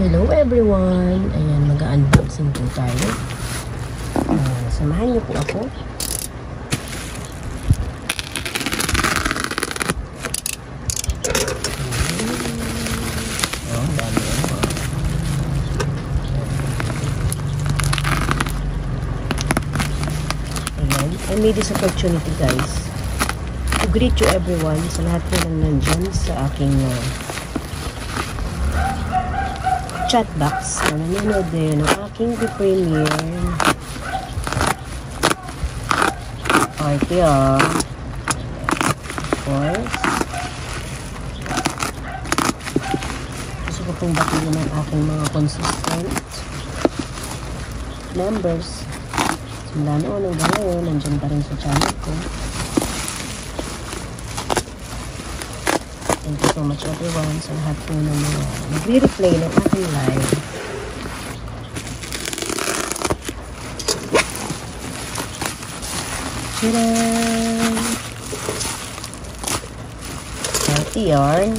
Hello everyone! Ayan, mag-unboxing po tayo. Samahan niyo po ako. Dami ako. Ayan, I made this opportunity guys to greet you everyone sa lahat po ng nandyan sa aking chat box na nanonood din ng aking premiere party of course. Gusto ko pong batiin ng aking mga consistent members. Simula noon hanggang ngayon, nandyan pa rin sa channel ko. Thank you so much everyone sa lahat po ng mga nagre-replay ng aking live. Tadaan! Healthy yarn.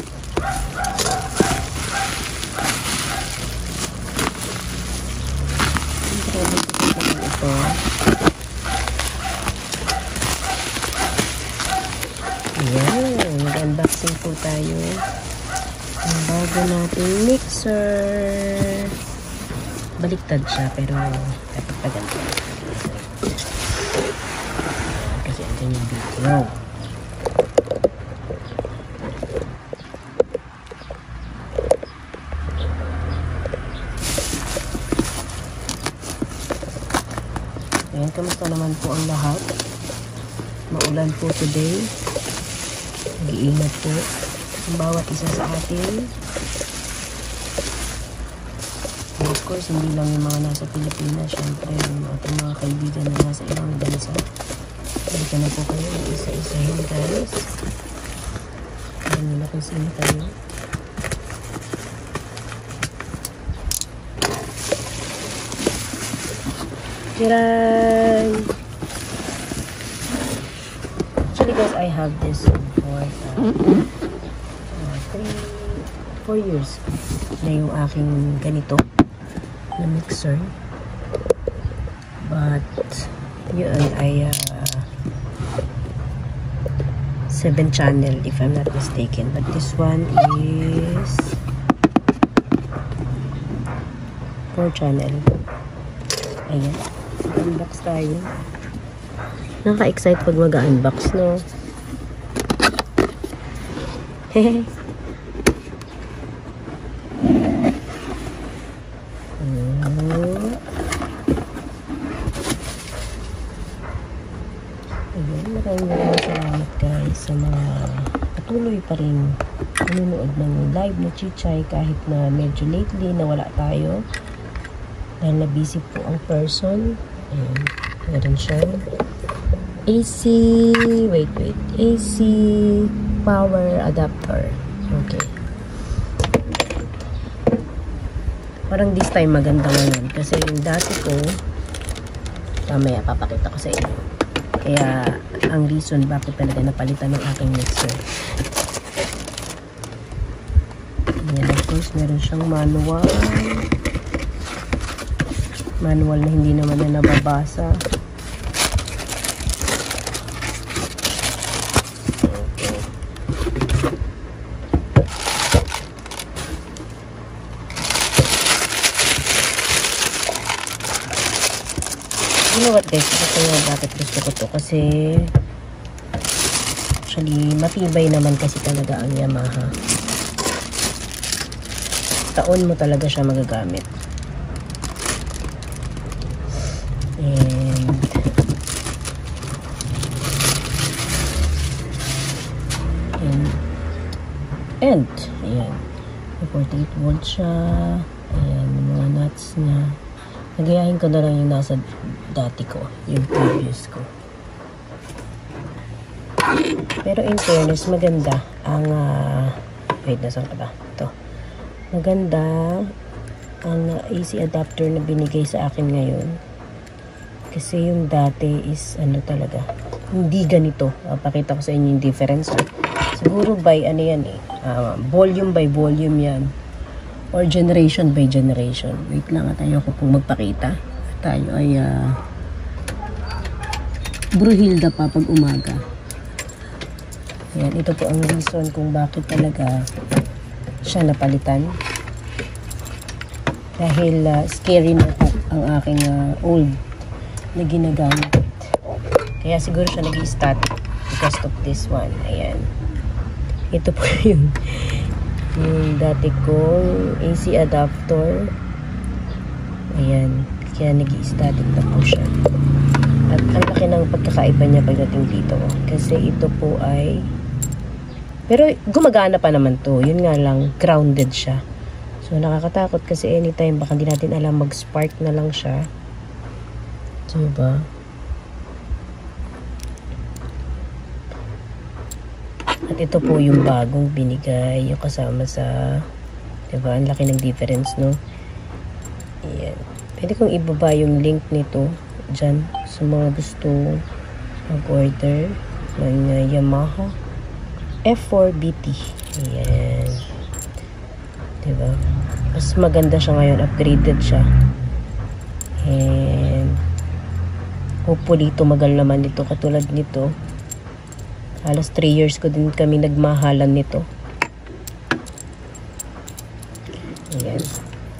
Ito. Ayan, mag-unboxing po tayo ang bago nating mixer. Baliktad siya pero dapat pa ganito kasi andyan yung video. Ayan, kamusta naman po ang lahat? Maulan po today. Mag-iingat po ang bawat isa sa atin. And of course, hindi lang yung mga nasa Pilipinas, syempre yung ating mga kaibigan na nasa ibang bansa. Hindi ka na po kayo isa-isahin guys. Alam nyo na kung sino tayo. Tiran! Actually guys, I have this for 4 years na yung aking ganito na mixer, but yun ay 7 channel if I'm not mistaken, but this one is 4 channel. Ayan, unbox tayo. Naka-excite pag mag-unbox, no? Hehe. Ayan, maraming salamat guys sa mga patuloy pa rin nanonood ng live na Chichay kahit na medyo lately nawala tayo dahil na busy po ang person. Ayan, meron siyang AC, AC power adapter. Okay. Parang this time maganda ngayon kasi yung dati ko, mamaya papakita ko sa inyo. Kaya ang reason bakit talaga napalitan ng aking mixer. Ayan, of course meron siyang manual. Manual na hindi naman na nababasa. You know what guys, bakit gusto ko to kasi actually matibay naman kasi talaga ang Yamaha. Taon mo talaga siya magagamit. And ayan, 48 volts siya. Ayan, mga nuts niya. Nagayahin ko na lang yung nasa dati ko, yung previous ko. Pero in fairness, maganda ang wait, nasan ka ba? Ito. Maganda ang AC adapter na binigay sa akin ngayon. Kasi yung dati is ano talaga, hindi ganito. Pakita ko sa inyo yung difference. Siguro by ano yan volume by volume yan. or generation by generation. Wait lang at ayoko pong magpakita. Tayo ay Bruhilda pa pag umaga. Ayan, ito po ang reason kung bakit talaga siya napalitan. Dahil scary na po ang aking old na ginagamit. Kaya siguro siya nag-static because of this one. Ayan. Ito po yung dati kong AC adapter. Ayan. Kaya nag-static na po siya. At ang laki ng pagkakaiba niya pagdating dito. Kasi ito po ay pero gumagana pa naman to. Yun nga lang, grounded siya. So nakakatakot kasi anytime baka hindi natin alam mag-spark na lang siya. Diba? At ito po yung bagong binigay, yung kasama sa, diba? Ang laki ng difference, no? Ayan. Pwede kong ibaba yung link nito dyan sa mga gusto mag-order ng Yamaha F4BT. Ayan. Diba? Mas maganda siya ngayon. Upgraded siya. And hopefully tumagal naman nito katulad nito. Halos 3 years ko din kami nagmahalan nito. Ayan.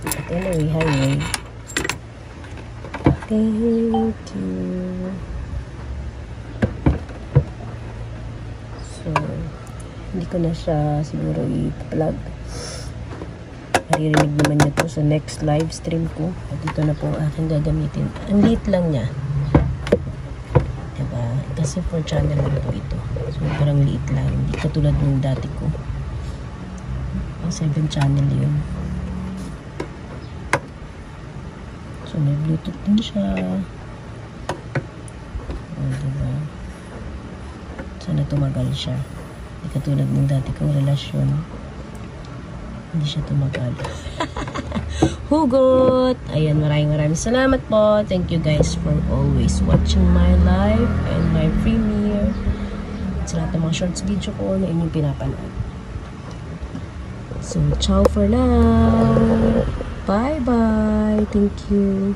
At anyway, highway. Thank you. So, hindi ko na siya siguro i-plug. Maririnig naman niya to sa next live stream ko. At ito na po ang aking gagamitin. Ang liit lang niya. Diba? Kasi for channel lang po ito. So, parang liit lang. Hindi katulad ng dati ko. Ang 7 channel yun. So, may Bluetooth din siya. O, diba? Sana tumagal siya. Hindi katulad ng dati kong relasyon. Hindi siya tumagal. Hugot! Ayan, maraming salamat po. Thank you guys for always watching my live and my premiere. At sa lahat ng mga shorts video ko na inyong pinapanood. So, ciao for now! Bye-bye! Thank you!